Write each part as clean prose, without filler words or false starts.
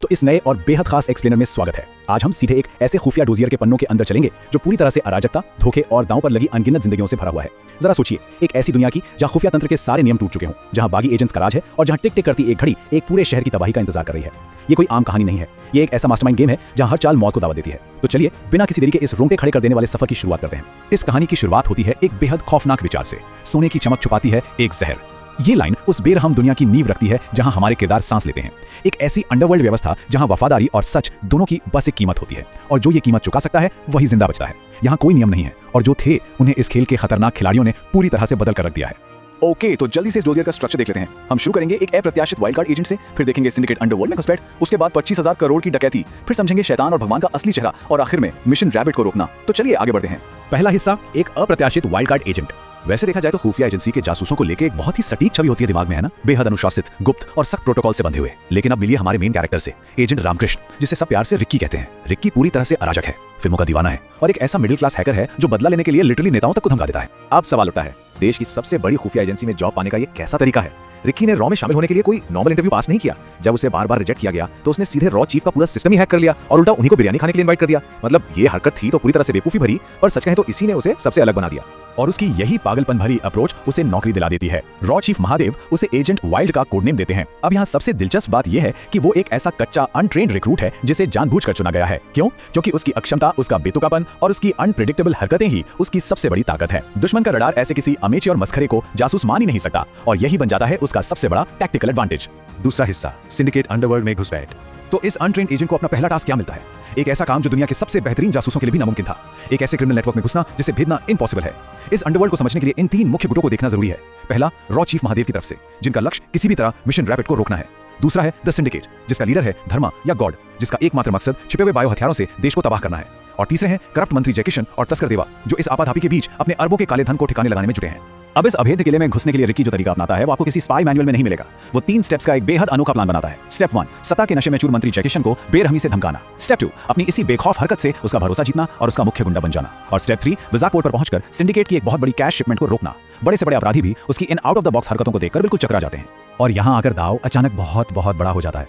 तो इस नए और बेहद खास एक्सप्लेनर में स्वागत है। आज हम सीधे एक ऐसे खुफिया डोजियर के पन्नों के अंदर चलेंगे जो पूरी तरह से अराजकता, धोखे और दांव पर लगी अनगिनत जिंदगियों से भरा हुआ है। जरा सोचिए, एक ऐसी दुनिया की जहां खुफिया तंत्र के सारे नियम टूट चुके हों, जहां बागी एजेंट्स का राज है और जहां टिक टिक करती एक घड़ी एक पूरे शहर की तबाही का इंतजार कर रही है। ये कोई आम कहानी नहीं है, ये एक ऐसा मास्टरमाइंड गेम है जहां हर चाल मौत को दावत देती है। तो चलिए बिना किसी देरी के इस रोंगटे खड़े कर देने वाले सफर की शुरुआत करते हैं। इस कहानी की शुरुआत होती है एक बेहद खौफनाक विचार से। सोने की चमक छुपाती है एक जहर। ये लाइन उस बेरहम दुनिया की नींव रखती है जहां हमारे किरदार सांस लेते हैं। एक ऐसी अंडरवर्ल्ड व्यवस्था जहां वफादारी और सच दोनों की बस एक कीमत होती है, और जो ये कीमत चुका सकता है वही जिंदा बचता है। यहाँ कोई नियम नहीं है, और जो थे उन्हें इस खेल के खतरनाक खिलाड़ियों ने पूरी तरह से बदल कर रख दिया है। ओके, तो जल्दी से इस डोजियर का स्ट्रक्चर देख लेते हैं। हम शुरू करेंगे एक अप्रत्याशित वाइल्ड कार्ड एजेंट से, फिर देखेंगे सिंडिकेट अंडरवर्ल्ड में घुसपैठ, उसके बाद 25,000 करोड़ की डकैती, फिर समझेंगे शैतान और भगवान का असली चेहरा, और आखिर में मिशन रैबिट को रोकना। तो चलिए आगे बढ़ते हैं। पहला हिस्सा, एक अप्रत्याशित वाइल्ड कार्ड एजेंट। वैसे देखा जाए तो खुफिया एजेंसी के जासूसों को लेकर एक बहुत ही सटीक छवि होती है दिमाग में, है ना? बेहद अनुशासित, गुप्त और सख्त प्रोटोकॉल से बंधे हुए। लेकिन अब मिलिए हमारे मेन कैरेक्टर से, एजेंट रामकृष्ण, जिसे सब प्यार से रिक्की कहते हैं। रिक्की पूरी तरह से अराजक है, फिल्मों का दीवाना है और एक ऐसा मिडिल क्लास हैकर है जो बदला लेने के लिए लिटरली नेताओं तक को धमका देता है। अब सवाल उठता है, देश की सबसे बड़ी खुफिया एजेंसी में जॉब पाने का ये कैसा तरीका है? रिक्की ने रॉ में शामिल होने के लिए कोई नॉर्मल इंटरव्यू पास नहीं किया। जब उसे बार बार रिजेक्ट किया गया तो उसने सीधे रॉ चीफ का पूरा सिस्टम ही हैक कर लिया और उल्टा उन्हीं को बिरयानी खाने के लिए इनवाइट कर दिया। मतलब ये हरकत थी तो पूरी तरह से बेवकूफी भरी, पर सच कहें तो इसी ने उसे सबसे अलग बना दिया, और उसकी यही पागलपन भरी अप्रोच उसे नौकरी दिला देती है। रॉ चीफ महादेव उसे एजेंट वाइल्ड का कोड नेम देते हैं। अब यहाँ सबसे दिलचस्प बात यह है कि वो एक ऐसा कच्चा अनट्रेन्ड रिक्रूट है जिसे जानबूझकर चुना गया है। क्यों? क्योंकि उसकी अक्षमता, उसका बेतुकापन और उसकी अनप्रेडिक्टेबल हरकतें ही उसकी सबसे बड़ी ताकत है। दुश्मन का रडार ऐसे किसी अमेचर मस्खरे को जासूस मान ही नहीं सकता, और यही बन जाता है उसका सबसे बड़ा टैक्टिकल एडवांटेज। दूसरा हिस्सा, सिंडिकेट अंडरवर्ल्ड में घुसपैठ। तो इस अनट्रेन्ड एजेंट को अपना पहला टास्क क्या मिलता है? एक ऐसा काम जो दुनिया के सबसे बेहतरीन जासूसों के लिए भी नामुमकिन था। एक ऐसे क्रिमिनल नेटवर्क में घुसना जिसे भेदना इम्पॉसिबल है। इस अंडरवर्ल्ड को समझने के लिए इन तीन मुख्य गुटों को देखना जरूरी है। पहला, रॉ चीफ महादेव की तरफ से, जिनका लक्ष्य किसी भी तरह मिशन रैबिट को रोकना है। दूसरा है द सिंडिकेट, जिसका लीडर है धर्मा या गॉड, जिसका एकमात्र मकसद छिपे हुए बायो हथियारों से देश को तबाह करना है। और तीसरे हैं करप्ट मंत्री जयकिशन और तस्कर देवा, जो इस आपाधापी के बीच अपने अरबों के काले धन को ठिकाने लगाने में जुटे हैं। अब इस अभेद्य किले में घुसने के लिए रिक्की जो तरीका अपनाता है वो आपको किसी स्पाई मैनुअल में नहीं मिलेगा। वो 3 स्टेप्स का एक बेहद अनोखा प्लान बनाता है। स्टेप 1, सत्ता के नशे में चूर मंत्री जयकिशन को बेरहमी से धमकाना। स्टेप 2, अपनी इसी बेखौफ हरकत से उसका भरोसा जीतना और उसका मुख्य गुंडा बन जाना। और स्टेप 3, विजाक पोर्ट पर पहुंचकर सिंडिकेट की एक बहुत बड़ी कैश शिपमेंट को रोकना। बड़े से बड़े अपराधी भी उसकी in out of the box हरकतों को देखकर बिल्कुल चकरा जाते हैं। और यहाँ आकर दाव अचानक बहुत बहुत बड़ा हो जाता है।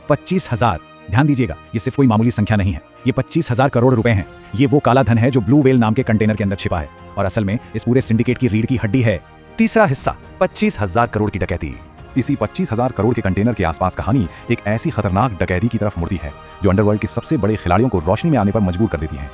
25,000। ध्यान दीजिएगा, ये सिर्फ कोई मामूली संख्या नहीं है, ये 25,000 करोड़ रुपए हैं। ये वो काला धन है जो ब्लू वेल नाम के कंटेनर के अंदर छिपा है, और असल में इस पूरे सिंडिकेट की रीढ़ की हड्डी है। तीसरा हिस्सा, 25,000 करोड़ की डकैती। इसी 25,000 करोड़ के कंटेनर के आसपास कहानी एक ऐसी खतरनाक डकैती की तरफ मुड़ती है जो अंडरवर्ल्ड के सबसे बड़े खिलाड़ियों को रोशनी में आने पर मजबूर कर देती है।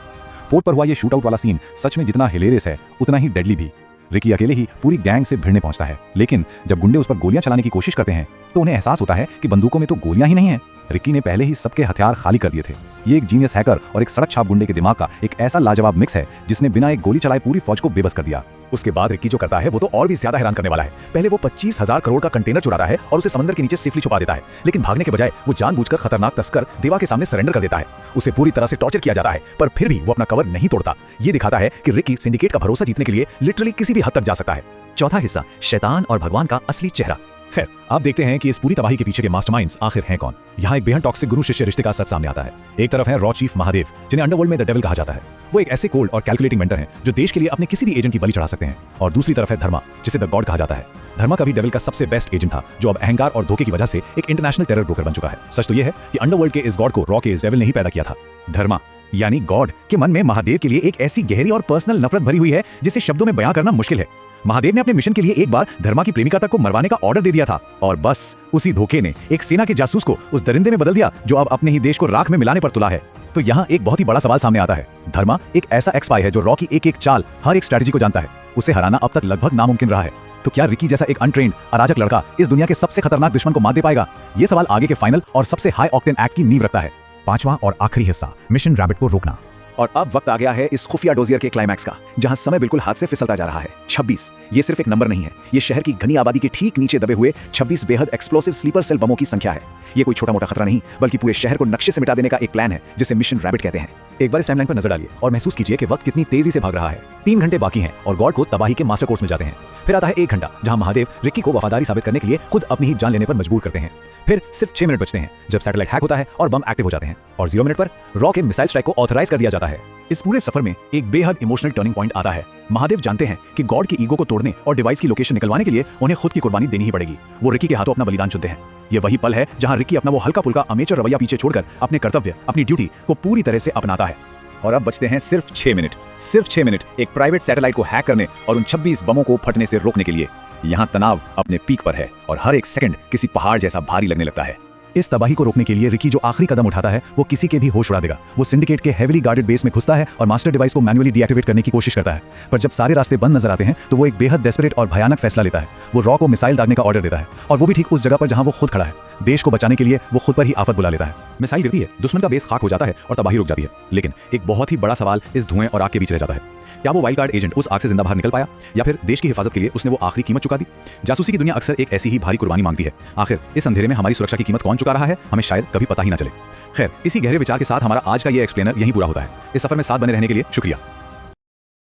पोर्ट पर हुआ ये शूट आउट वाला सीन सच में जितना हिलेरियस है उतना ही डेडली भी। रिक्की अकेले ही पूरी गैंग से भिड़ने पहुंचता है, लेकिन जब गुंडे उस पर गोलियां चलाने की कोशिश करते हैं तो उन्हें एहसास होता है कि बंदूकों में तो गोलियां ही नहीं है। रिक्की ने पहले ही सबके हथियार खाली कर दिए थे। ये एक जीनियस हैकर और एक सड़क छाप गुंडे के दिमाग का एक ऐसा लाजवाब मिक्स है जिसने बिना एक गोली चलाए पूरी फौज को बेबस कर दिया। उसके बाद रिक्की जो करता है वो तो और भी ज्यादा हैरान करने वाला है। पहले वो 25,000 करोड़ का कंटेनर चुराता है और उसे समंदर के नीचे सेफली छुपा देता है, लेकिन भागने के बजाय वो जानबूझकर खतरनाक तस्कर देवा के सामने सरेंडर कर देता है। उसे पूरी तरह से टॉर्चर किया जाता है, पर फिर भी वो अपना कवर नहीं तोड़ता। ये दिखाता है कि रिक्की सिंडिकेट का भरोसा जीतने के लिए लिटरली किसी भी हद तक जा सकता है। चौथा हिस्सा, शैतान और भगवान का असली चेहरा। खैर, आप देखते हैं कि इस पूरी तबाही के पीछे के मास्टरमाइंड्स आखिर हैं कौन। यहाँ एक बेहद टॉक्सिक गुरु शिष्य रिश्ते का सच सामने आता है। एक तरफ है रॉ चीफ महादेव, जिन्हें अंडरवर्ल्ड में द डेविल कहा जाता है। वो एक ऐसे कोल्ड और कैलकुलेटिंग मेंटर हैं जो देश के लिए अपने किसी भी एजेंट की बलि चढ़ा सकते हैं। और दूसरी तरफ है धर्मा, जिसे द गॉड कहा जाता है। धर्मा कभी डेविल का सबसे बेस्ट एजेंट था, जो अब अहंकार और धोखे की वजह से एक इंटरनेशनल टेरर ब्रोकर बन चुका है। सच तो यह है कि अंडरवर्ल्ड के इस गॉड को रॉ के इस डेविल ने ही पैदा किया था। धर्मा यानी गॉड के मन में महादेव के लिए एक ऐसी गहरी और पर्सनल नफरत भरी हुई है जिसे शब्दों में बयां करना मुश्किल है। महादेव ने अपने मिशन के लिए एक बार धर्मा की प्रेमिका तक को मरवाने का ऑर्डर दे दिया था, और बस उसी धोखे ने एक सेना के जासूस को उस दरिंदे में बदल दिया जो अब अपने ही देश को राख में मिलाने पर तुला है। तो यहाँ एक बहुत ही बड़ा सवाल सामने आता है। धर्मा एक ऐसा एक्सपाई है जो रॉ की एक एक चाल, हर एक स्ट्रेटजी को जानता है। उसे हराना अब तक लगभग नामुमकिन रहा है। तो क्या रिक्की जैसा एक अनट्रेन्ड अराजक लड़का इस दुनिया के सबसे खतरनाक दुश्मन को मात दे पाएगा? ये सवाल आगे के फाइनल और सबसे हाई ऑक्टेन एक्ट की नींव रखता है। पांचवा और आखिरी हिस्सा, मिशन रैबिट को रोकना। और अब वक्त आ गया है इस खुफिया डोजियर के क्लाइमैक्स का, जहां समय बिल्कुल हाथ से फिसलता जा रहा है। 26, ये सिर्फ एक नंबर नहीं है, ये शहर की घनी आबादी के ठीक नीचे दबे हुए 26 बेहद एक्सप्लोसिव स्लीपर सेल बमों की संख्या है। ये कोई छोटा मोटा खतरा नहीं, बल्कि पूरे शहर को नक्शे से मिटा देने का एक प्लान है जिसे मिशन रैबिट कहते हैं। एक बार इस टाइमलाइन पर नजर डालिए और महसूस कीजिए कि वक्त कितनी तेजी से भाग रहा है। 3 घंटे बाकी हैं और गॉड को तबाही के मास्टर कोर्स मिल जाते हैं। फिर आता है 1 घंटा, जहां महादेव रिक्की को वफादारी साबित करने के लिए खुद अपनी ही जान लेने पर मजबूर करते हैं। फिर सिर्फ 6 मिनट बचते हैं जब सैटेलाइट हैक होता है और बम एक्टिव हो जाते हैं, और 0 मिनट पर रॉ के मिसाइल स्ट्राइक को ऑथराइज कर दिया जाता है। इस पूरे सफर में एक बेहद इमोशनल टर्निंग पॉइंट आता है। महादेव जानते हैं कि गॉड की ईगो को तोड़ने और डिवाइस की लोकेशन निकलवाने के लिए उन्हें खुद की कुर्बानी देनी ही पड़ेगी। वो रिक्की के हाथों अपना बलिदान चुनते हैं। ये वही पल है जहां रिकी अपना वो हल्का पुल्का अमेचर रवैया पीछे छोड़कर अपने कर्तव्य, अपनी ड्यूटी को पूरी तरह से अपनाता है। और अब बचते हैं सिर्फ 6 मिनट, सिर्फ 6 मिनट एक प्राइवेट सैटेलाइट को हैक करने और उन 26 बमों को फटने से रोकने के लिए। यहाँ तनाव अपने पीक पर है और हर एक सेकंड किसी पहाड़ जैसा भारी लगने लगता है। इस तबाही को रोकने के लिए रिकी जो आखिरी कदम उठाता है वो किसी के भी होश उड़ा देगा। वो सिंडिकेट के हेवीली गार्डेड बेस में घुसता है और मास्टर डिवाइस को मैन्युअली डीएक्टिवेट करने की कोशिश करता है। पर जब सारे रास्ते बंद नजर आते हैं तो वो एक बेहद डेस्परेट और भयानक फैसला लेता है। वो रॉ को मिसाइल दागने का ऑर्डर देता है, और वो भी ठीक उस जगह पर जहां वो खुद खड़ा है। देश को बचाने के लिए वो खुद पर ही आफत बुला लेता है। मिसाइल गिरती है, दुश्मन का बेस खाक हो जाता है और तबाही रुक जाती है। लेकिन एक बहुत ही बड़ा सवाल इस धुएं और आग के बीच रह जाता है। क्या वो वाइल्ड कार्ड एजेंट उस आग से जिंदा बाहर निकल पाया, या फिर देश की हिफाजत के लिए उसने वो आखिरी कीमत चुका दी? जासूसी की दुनिया अक्सर एक ऐसी ही भारी कुर्बानी मांगती है। आखिर इस अंधेरे में हमारी सुरक्षा की कीमत कौन चुका रहा है, हमें शायद कभी पता ही ना चले। खैर, इसी गहरे विचार के साथ हमारा आज का ये एक्सप्लेनर यहीं पूरा होता है। इस सफर में साथ बने रहने के लिए शुक्रिया।